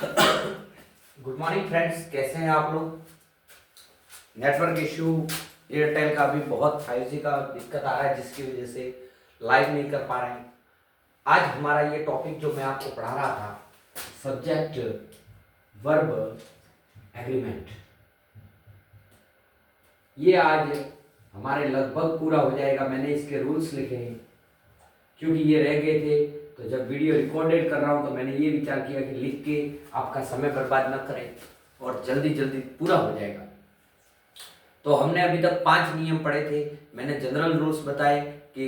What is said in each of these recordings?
Good morning friends, कैसे हैं आप लोग। नेटवर्क इशू एयरटेल का भी बहुत 5G का दिक्कत आ रहा है, जिसकी वजह से लाइव नहीं कर पा रहे हैं। आज हमारा ये टॉपिक जो मैं आपको पढ़ा रहा था, सब्जेक्ट वर्ब एग्रीमेंट, ये आज हमारे लगभग पूरा हो जाएगा। मैंने इसके रूल्स लिखे हैं क्योंकि ये रह गए थे, तो जब वीडियो रिकॉर्डेड कर रहा हूँ तो मैंने ये विचार किया कि लिख के आपका समय बर्बाद न करें और जल्दी जल्दी पूरा हो जाएगा। तो हमने अभी तक 5 नियम पढ़े थे। मैंने जनरल रूल्स बताए कि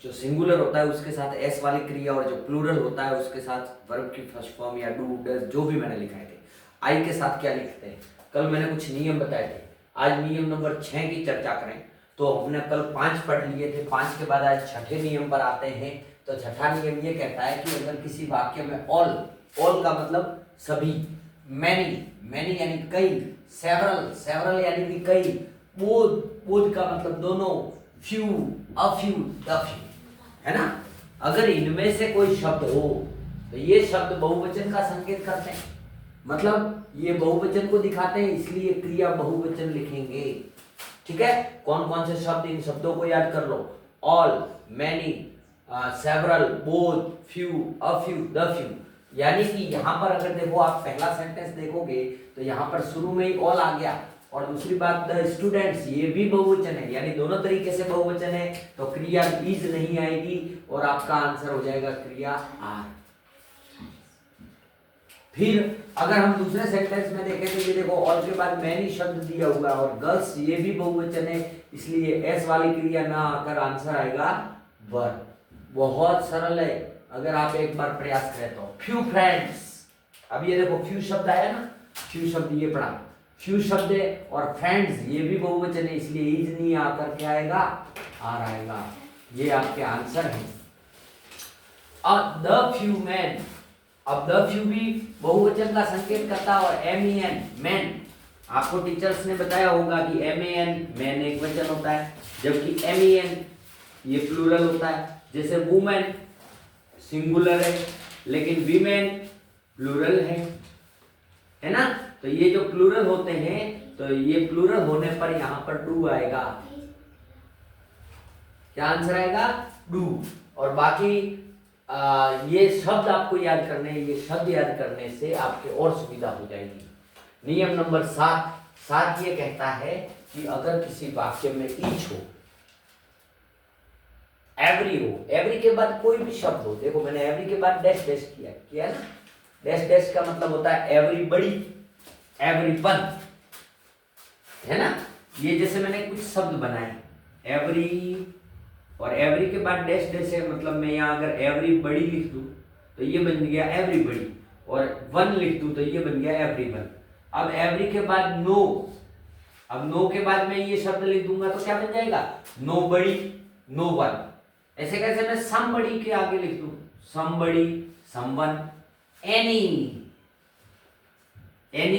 जो सिंगुलर होता है उसके साथ एस वाली क्रिया और जो प्लूरल होता है उसके साथ वर्ब की फर्स्ट फॉर्म या डू डज जो भी मैंने लिखाए थे, आई के साथ क्या लिखते हैं। कल मैंने कुछ नियम बताए थे, आज नियम नंबर 6 की चर्चा करें। तो हमने कल 5 पढ़ लिए थे, 5 के बाद आज छठे नियम पर आते हैं। तो छठा नियम ये कहता है कि अगर किसी वाक्य में ऑल का मतलब सभी, मैनी यानी कई, सेवरल यानी कि कई, बोथ का मतलब दोनों, few, a few, the few, है ना। अगर इनमें से कोई शब्द हो तो ये शब्द बहुवचन का संकेत करते हैं, मतलब ये बहुवचन को दिखाते हैं, इसलिए क्रिया बहुवचन लिखेंगे। ठीक है, कौन कौन से शब्द, इन शब्दों को याद कर लो। All, many, several, both, few, a few, the few. यानी कि यहाँ पर अगर देखो, आप पहला सेंटेंस देखोगे तो यहाँ पर शुरू में ही ऑल आ गया, और दूसरी बात द स्टूडेंट्स, ये भी बहुवचन है, यानी दोनों तरीके से बहुवचन है, तो क्रिया इज नहीं आएगी और आपका आंसर हो जाएगा क्रिया आर। फिर अगर हम दूसरे सेंटेंस में देखें तो ये देखो, ऑल के बाद मैनी शब्द दिया हुआ और गर्ल्स ये भी बहुवचन है, इसलिए एस वाली क्रिया ना आकर आंसर आएगा वर। बहुत सरल है, अगर आप एक बार प्रयास करें तो। फ्यू फ्रेंड्स, अब ये देखो फ्यू शब्द आया ना, फ्यू शब्द ये पढ़ा, फ्यू शब्द है, और फ्रेंड्स ये भी बहुवचन है, इसलिए इज नहीं आकर क्या आएगा, आर आएगा। ये आपके आंसर है। द फ्यू मैन, अब द फ्यू भी बहुवचन का संकेत करता है, और एम मैन, आपको टीचर्स ने बताया होगा कि एम मैन एक वचन होता है, जबकि एम ये प्लूरल होता है। जैसे वुमेन सिंगुलर है, लेकिन वीमेन प्लूरल है ना। तो ये जो प्लूरल होते हैं, तो ये प्लूरल होने पर यहाँ पर डू आएगा। क्या आंसर आएगा, डू। और बाकी ये शब्द आपको याद करने, ये शब्द याद करने से आपके और सुविधा हो जाएगी। नियम नंबर 7 ये कहता है कि अगर किसी वाक्य में ईच हो, एवरी हो, एवरी के बाद कोई भी शब्द हो, देखो मैंने एवरी के बाद डैश डैश किया ना, डैश डैश का मतलब होता है एवरीबडी, एवरीवन, है ना। ये जैसे मैंने कुछ शब्द बनाए, एवरी और एवरी के बाद डैश डैश है, मतलब मैं यहाँ अगर एवरीबडी लिख दूं तो ये बन गया एवरीबडी, और वन लिख दूं तो ये बन गया एवरीवन। अब एवरी के बाद नो, अब नो के बाद मैं ये शब्द लिख दूंगा तो क्या बन जाएगा, नोबडी, नो वन। ऐसे कैसे मैं समबडी के आगे लिख दूं, समबडी, समवन, एनी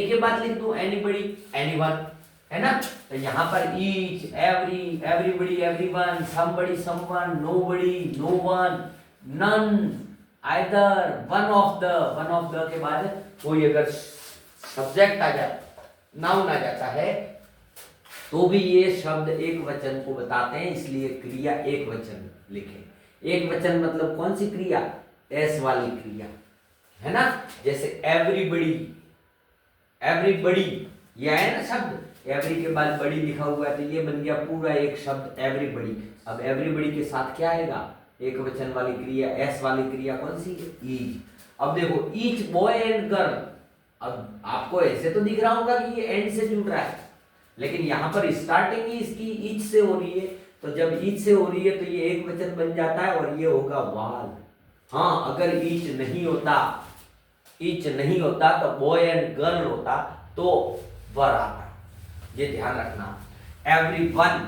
के बाद लिख दूं एनीबडी, एनीवन, है ना। तो यहाँ पर each, every, everybody, everyone, somebody, someone, nobody, no one, none, either, one of the के बाद कोई अगर सब्जेक्ट आ जाता, नाउन आ जाता है, तो भी ये शब्द एक वचन को बताते हैं, इसलिए क्रिया एक वचन लिखें। एक वचन मतलब कौन सी क्रिया, एस वाली क्रिया, है ना। जैसे एवरीबडी, ये है ना शब्द, एवरी के बाद बड़ी लिखा हुआ है, तो ये बन गया पूरा एक शब्द एवरीबडी। अब एवरीबडी के साथ क्या आएगा, एक वचन वाली क्रिया, एस वाली क्रिया कौन सी, ईच। अब देखो ईच बॉय एंड गर्ल, अब आपको ऐसे तो दिख रहा होगा कि ये एंड से जुड़ रहा है, लेकिन यहाँ पर स्टार्टिंग ही इसकी ईच से हो रही है, तो जब ईच से हो रही है तो ये एक वचन बन जाता है और ये होगा वाल। हाँ, अगर ईच नहीं होता तो बॉय एंड गर्ल होता तो वर आता, ये ध्यान रखना। एवरीवन,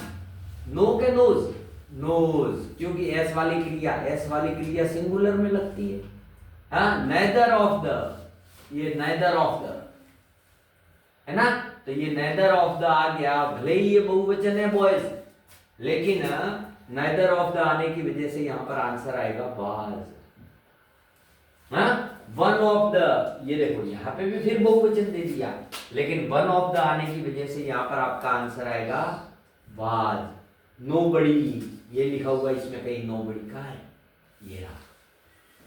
नो के नोज, क्योंकि एस वाली क्रिया सिंगुलर में लगती है। हाँ, नेदर ऑफ द, ये नेदर ऑफ द, है ना। तो ये नेदर ऑफ द आ गया, भले ही ये बहुवचन है बॉयज, लेकिन नेदर ऑफ द आने की वजह से यहाँ पर आंसर आएगा वाज। हाँ, वन ऑफ द, ये देखो यहाँ पे भी फिर बहुवचन दे दिया, लेकिन वन ऑफ द आने की वजह से यहाँ पर आपका आंसर आएगा वाज। नोबडी, ये लिखा हुआ इसमें कहीं नोबडी कहाँ है, ये रहा।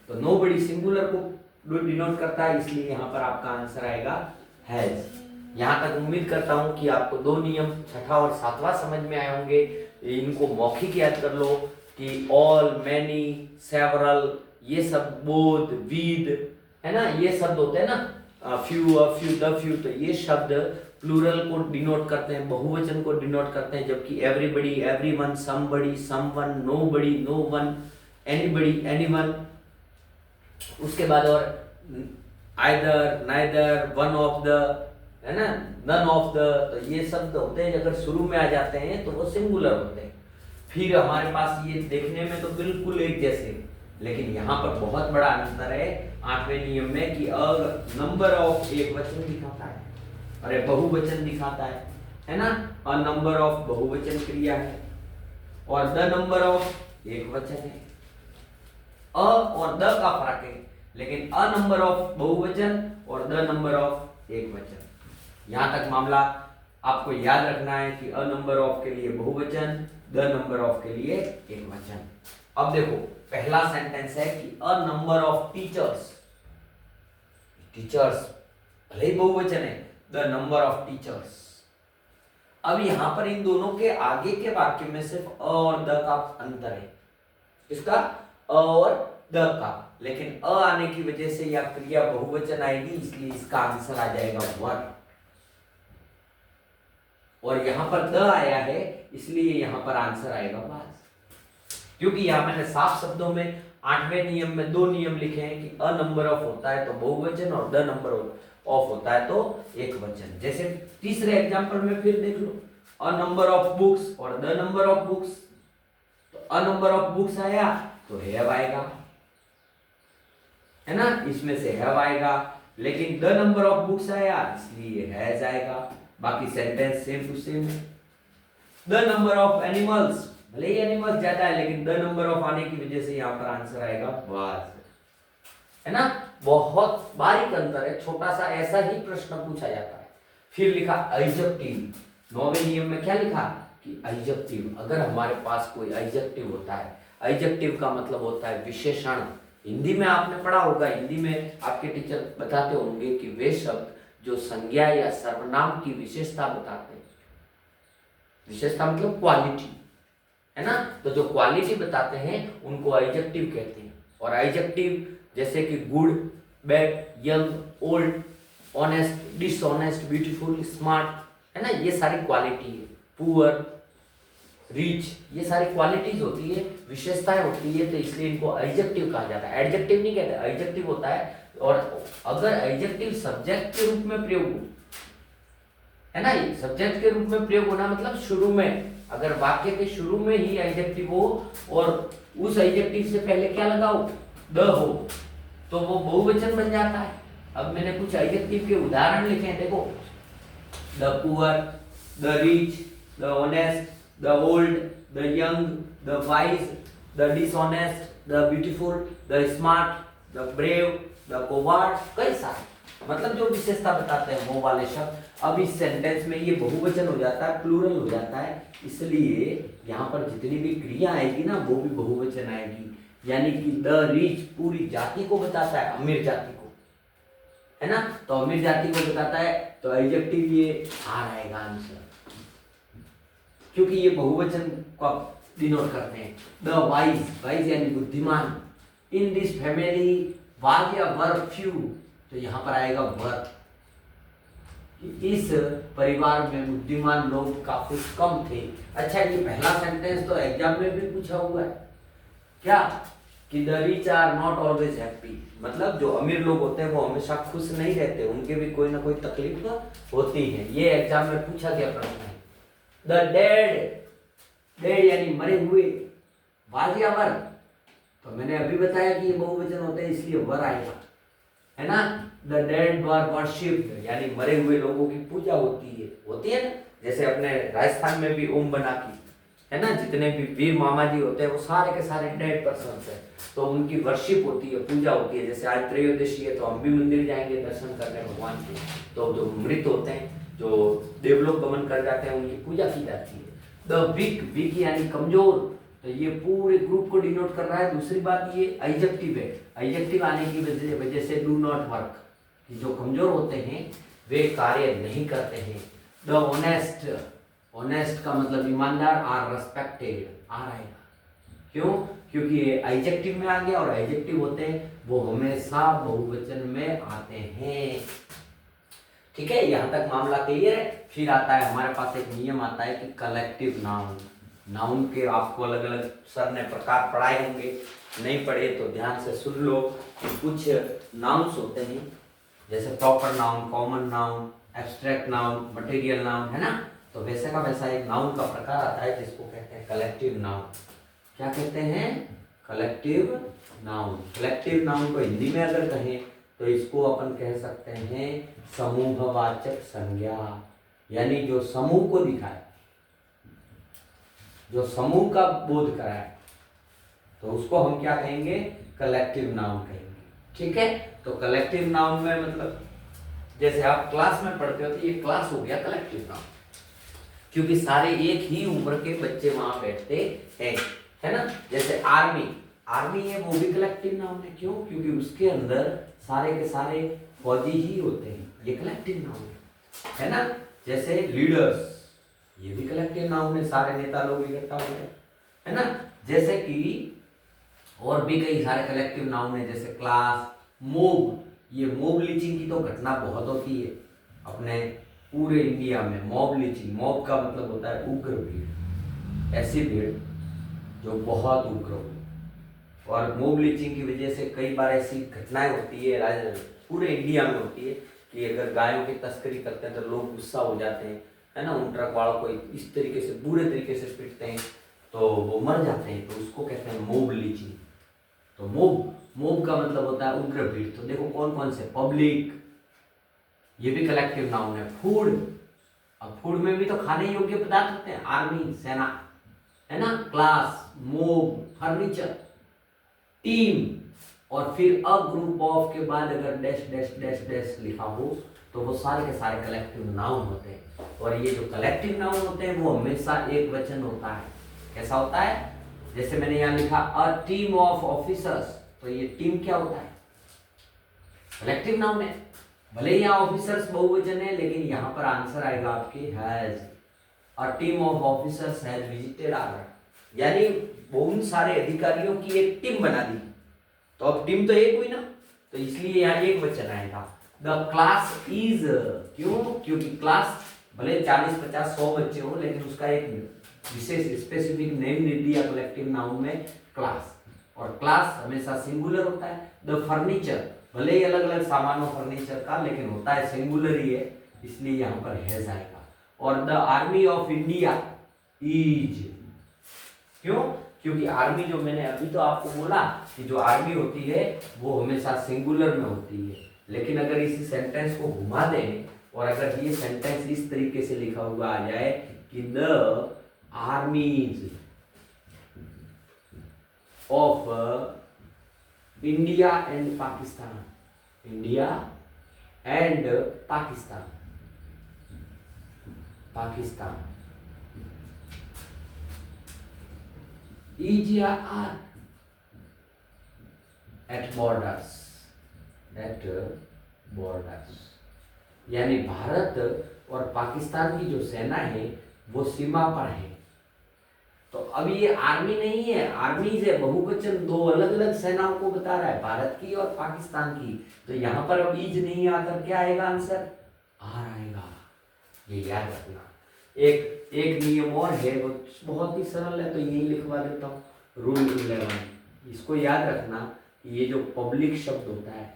तो नोबडी सिंगुलर को डिनोट करता है, इसलिए यहाँ पर आपका आंसर आएगा हैज। यहाँ तक उम्मीद करता हूँ कि आपको दो नियम छठा और सातवां समझ में आए होंगे। इनको मौखिक याद कर लो कि ऑल, मैनी, सेवरल, ये सब, बोथ, विद, है ना, ये शब्द होते हैं ना, few, a few, the few, तो ये शब्द प्लूरल को डिनोट करते हैं, बहुवचन को डिनोट करते हैं, जबकि everybody, everyone, somebody, someone, nobody, no one, anybody, anyone, उसके बाद और either, neither, one of the, है ना, नन ऑफ द, तो ये शब्द होते हैं अगर शुरू में आ जाते हैं तो वो सिंगुलर होते हैं। फिर हमारे पास ये देखने में तो बिल्कुल एक जैसे, लेकिन यहाँ पर बहुत बड़ा अंतर है आठवें नियम में कि नंबर ऑफ एक वचन दिखाता है, अरे बहुवचन दिखाता है ना, अ नंबर ऑफ बहुवचन क्रिया है और द नंबर ऑफ एक वचन है। अ और द का फर्क है, लेकिन अ नंबर ऑफ बहुवचन और द नंबर ऑफ एक वचन। यहां तक मामला आपको याद रखना है कि अ नंबर ऑफ के लिए बहुवचन, द नंबर ऑफ के लिए एक वचन। अब देखो पहला सेंटेंस है कि a number of teachers, teachers भले ही बहुवचन है, द नंबर ऑफ टीचर्स। अब यहां पर इन दोनों के आगे के वाक्य में सिर्फ अ और द का अंतर है, इसका अ और द का, लेकिन अ आने की वजह से यह क्रिया बहुवचन आएगी, इसलिए इसका आंसर आ जाएगा वन। और यहां पर द आया है, इसलिए यहां पर आंसर आएगा वाज। क्योंकि यहां मैंने साफ शब्दों में आठवें नियम में दो नियम लिखे हैं कि अ नंबर ऑफ होता है तो बहुवचन और द नंबर ऑफ होता है तो एक वचन। जैसे तीसरे एग्जांपल में फिर देख लो, अ नंबर ऑफ बुक्स और द नंबर ऑफ बुक्स, तो अ नंबर ऑफ बुक्स आया तो हैव आएगा, है ना, इसमें से हैव आएगा, लेकिन द नंबर ऑफ बुक्स आया इसलिए हैज आएगा। बाकी सेंटेंस सेम टू सेम है। द नंबर ऑफ एनिमल्स, भले ही एनिमल्स ज्यादा है, लेकिन द नंबर ऑफ आने की वजह से यहाँ पर आंसर आएगा वाज, है ना। बहुत बारीक अंतर है, छोटा सा ऐसा ही प्रश्न पूछा जाता है। फिर लिखा एडजेक्टिव, नौवें नियम में क्या लिखा कि एडजेक्टिव, अगर हमारे पास कोई एडजेक्टिव होता है, एडजेक्टिव का मतलब होता है विशेषण। हिंदी में आपने पढ़ा होगा, हिंदी में आपके टीचर बताते होंगे कि वे शब्द जो संज्ञा या सर्वनाम की विशेषता बताते हैं, विशेषता मतलब क्वालिटी, है ना, तो जो क्वालिटी बताते हैं उनको एडजेक्टिव कहते हैं। और एडजेक्टिव जैसे कि good, bad, young, old, honest, dishonest, beautiful, smart, है ना, ये सारी क्वालिटी है। पुअर, रिच, ये सारी क्वालिटीज होती है, विशेषताएं होती है, तो इसलिए इनको एडजेक्टिव कहा जाता है। एडजेक्टिव नहीं कहते, एडजेक्टिव होता है। और अगर एडजेक्टिव सब्जेक्ट के रूप में प्रयोग हो, है ना, सब्जेक्ट के रूप में प्रयोग होना मतलब शुरू में, अगर वाक्य के शुरू में ही एडजेक्टिव हो और उस एडजेक्टिव से पहले क्या लगाओ, द हो, तो वो बहुवचन बन जाता है। अब मैंने कुछ एडजेक्टिव के उदाहरण लिखे हैं, देखो, the poor, the rich, the honest, the old, the young, the wise, the dishonest, the beautiful, the smart, the brave, the coward, कई सारे, मतलब जो विशेषता बताते हैं वो वाले शब्द। अब इस सेंटेंस में ये बहुवचन हो जाता है, प्लूरल हो जाता है, इसलिए यहाँ पर जितनी भी क्रिया आएगी ना वो भी बहुवचन आएगी। यानी कि द रिच पूरी जाति को बताता है, अमीर जाति को, है ना, तो अमीर जाति को बताता है, तो एडजेक्टिव ये आर आएगा आंसर, क्योंकि ये बहुवचन को डिनोट करते हैं। द वाइज, वाइज यानी बुद्धिमान, इन दिस फैमिली वाज या वर फ्यू, तो यहाँ पर आएगा वर, इस परिवार में बुद्धिमान लोग काफी कम थे। अच्छा, ये पहला सेंटेंस तो एग्जाम में भी पूछा हुआ है, क्या कि the rich are not always happy, मतलब जो अमीर लोग होते हैं वो हमेशा खुश नहीं रहते, उनके भी कोई ना कोई तकलीफ होती है। ये एग्जाम में पूछा गया प्रश्न है। द डेड, डेड यानी मरे हुए, वाज या वर, तो मैंने अभी बताया कि ये बहुवचन होते हैं इसलिए वर आएगा, है ना। द डेड वर वर्शिप्ड, यानी मरे हुए लोगों की पूजा होती है ना, जैसे अपने राजस्थान में भी ओम बना की है ना, जितने भी वीर मामा जी होते हैं वो सारे के सारे डेड पर्सन है, तो उनकी वर्शिप होती है, पूजा होती है। जैसे आज त्रयोदशी है तो हम भी मंदिर जाएंगे दर्शन करने भगवान के, तो जो मृत होते हैं, जो देवलोक गमन कर जाते हैं, उनकी पूजा की जाती है। द वीक यानी कमजोर, तो ये पूरे ग्रुप को डिनोट कर रहा है। दूसरी बात ये एडजेक्टिव है, एडजेक्टिव आने की वजह से डू नॉट वर्क, कि जो कमजोर होते हैं वे कार्य नहीं करते हैं। द ऑनेस्ट, ऑनेस्ट का मतलब ईमानदार, आर रेस्पेक्टेड, आ रहेगा। क्यों? क्योंकि ये एडजेक्टिव में आ गया, और एडजेक्टिव होते हैं वो हमेशा बहुवचन में आते हैं। ठीक है, यहाँ तक मामला क्लियर है। फिर आता है हमारे पास एक नियम आता है कि कलेक्टिव नाउन। नाउन के आपको अलग अलग सर ने प्रकार पढ़ाए होंगे, नहीं पढ़े तो ध्यान से सुन लो कि कुछ नाउन्स होते हैं, जैसे proper noun, common noun, abstract noun, material noun, है ना। तो वैसे का वैसा एक नाउन का प्रकार आता है जिसको कहते हैं कलेक्टिव नाउन। क्या कहते हैं? Collective noun. कलेक्टिव नाउन को हिंदी में अगर कहें तो इसको अपन कह सकते हैं समूहवाचक संज्ञा, यानी जो समूह को दिखाए, जो समूह का बोध कराए, तो उसको हम क्या कहेंगे? कलेक्टिव नाउन कहेंगे। ठीक है, तो कलेक्टिव नाउन में मतलब जैसे आप क्लास में पढ़ते हो तो ये क्लास हो गया कलेक्टिव नाउन, क्योंकि सारे एक ही उम्र के बच्चे वहां बैठते हैं, है ना। जैसे आर्मी, आर्मी है वो भी कलेक्टिव नाउन है। क्यों? क्योंकि उसके अंदर सारे के सारे फौजी ही होते हैं, ये कलेक्टिव नाउन है ना। जैसे लीडर्स, ये भी कलेक्टिव नाउन है, सारे नेता लोग इकट्ठा होते हैं, है ना। जैसे कि और भी कई सारे कलेक्टिव नाउन है, जैसे क्लास, मोब। ये मोब लीचिंग की तो घटना बहुत होती है अपने पूरे इंडिया में। मॉब लीचिंग, मॉब का मतलब होता है उग्र भीड़, ऐसी भीड़ जो बहुत उग्र हो। और मोब लीचिंग की वजह से कई बार ऐसी घटनाएं होती है, पूरे इंडिया में होती है, कि अगर गायों की तस्करी करते हैं तो लोग गुस्सा हो जाते हैं, है ना। उन ट्रक वालों को इस तरीके से, बुरे तरीके से पीटते हैं तो वो मर जाते हैं, तो उसको कहते हैं मोब लीचिंग। तो मोब का मतलब होता है उग्र भीड़। तो देखो कौन कौन से, पब्लिक, ये भी कलेक्टिव नाउन है। फूड, अब फूड में भी तो खाने योग्य पदार्थ होते हैं, आर्मी, सेना, है ना। क्लास, मोब, फर्नीचर, टीम, और फिर अ ग्रुप ऑफ के बाद अगर डैश डैश डैश डैश लिखा हो तो वो सारे के सारे कलेक्टिव नाउन होते हैं। और ये जो कलेक्टिव नाउन होते हैं वो हमेशा एक वचन होता है। कैसा होता है? जैसे मैंने यहाँ लिखा अ टीम ऑफ ऑफिसर्स, तो ये टीम क्या होता है? कलेक्टिव नाउन है। भले यहाँ ऑफिसर्स बहुवचन है, लेकिन यहाँ पर आंसर आएगा आपके has. A team of officers has visited Agra, यानी बहुत सारे अधिकारियों की एक टीम बना दी। तो अब टीम तो एक हुई ना, तो इसलिए यहाँ एक वचन आएगा। द क्लास इज, क्यों? क्योंकि क्लास भले 40, 50, 100 बच्चे हो, लेकिन उसका एक विशेष स्पेसिफिक नेम दे दिया कलेक्टिव नाउन में, क्लास। और क्लास हमेशा सिंगुलर होता है। द फर्नीचर, भले ही अलग अलग सामान हो फर्नीचर का, लेकिन होता है सिंगुलर ही है, इसलिए यहाँ पर हैज आएगा। और the army of India is, क्यों? क्योंकि आर्मी, जो मैंने अभी तो आपको बोला कि जो आर्मी होती है वो हमेशा सिंगुलर में होती है, लेकिन अगर इसी सेंटेंस को घुमा दें और अगर ये सेंटेंस इस तरीके से लिखा हुआ आ जाए कि the armies of India and Pakistan, India and Pakistan, Pakistan is या are at borders, at borders, यानी भारत और पाकिस्तान की जो सेना है वो सीमा पर है। तो अब ये आर्मी नहीं है, आर्मी से बहुवचन, दो अलग अलग सेनाओं को बता रहा है, भारत की और पाकिस्तान की। तो यहाँ पर अब इज नहीं आकर क्या आएगा आंसर? आर आएगा। ये याद रखना। एक नियम और है, वो बहुत ही सरल है, तो यही लिखवा देता हूँ। रूल 11, इसको याद रखना कि ये जो पब्लिक शब्द होता है,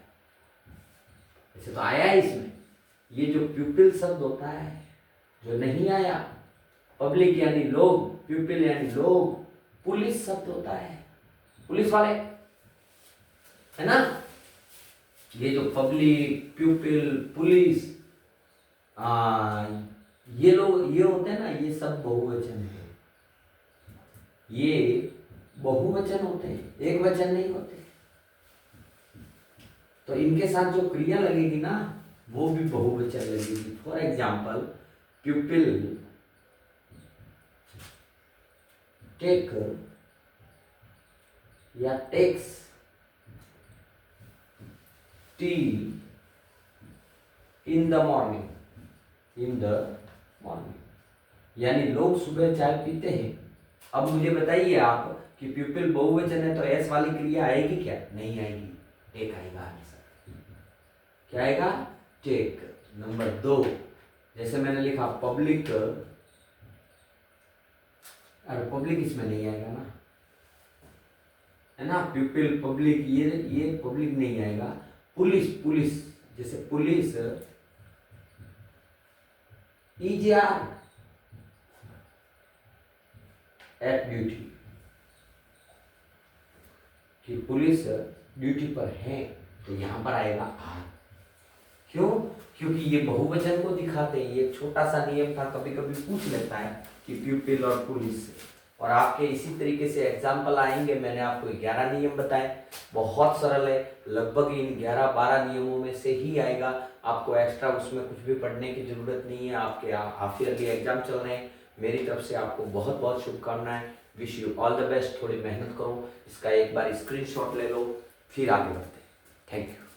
ऐसे तो आया है इसमें, ये जो प्यूपिल शब्द होता है जो नहीं आया, पब्लिक यानी लोग, प्यूपिल यानी लोग, पुलिस शब्द होता है, पुलिस वाले, है ना। ये जो पब्लिक, प्यूपिल, पुलिस, ये लोग, ये होते हैं ना, ये सब बहुवचन है। ये बहुवचन होते हैं, एक वचन नहीं होते। तो इनके साथ जो क्रिया लगेगी ना वो भी बहुवचन लगेगी। फॉर एग्जाम्पल प्यूपिल टेक या takes tea in the morning, in the morning, यानी लोग सुबह चाय पीते हैं। अब मुझे बताइए आप कि प्यूपिल बहुवचन है तो एस वाली क्रिया आएगी क्या? नहीं आएगी, टेक आएगा हमेशा। क्या आएगा? टेक। नंबर 2, जैसे मैंने लिखा पब्लिक, अरे पब्लिक इसमें नहीं आएगा ना, है ना। प्यूपिल पब्लिक, ये पब्लिक नहीं आएगा। पुलिस, पुलिस, जैसे police is are at duty, कि पुलिस ड्यूटी पर है, तो यहां पर आएगा आर। क्यों? क्योंकि ये बहुवचन को दिखाते हैं। ये छोटा सा नियम था, कभी कभी पूछ लेता है कि प्यूपिल और पुलिस से, और आपके इसी तरीके से एग्जाम्पल आएंगे। मैंने आपको 11 नियम बताए, बहुत सरल है, लगभग इन 11-12 नियमों में से ही आएगा। आपको एक्स्ट्रा उसमें कुछ भी पढ़ने की जरूरत नहीं है। आपके हाफ ईयरली एग्जाम चल रहे हैं, मेरी तरफ से आपको बहुत बहुत शुभकामनाएं। Wish you all the best. थोड़ी मेहनत करो, इसका एक बार स्क्रीनशॉट ले लो, फिर आगे बढ़ते हैं। Thank you.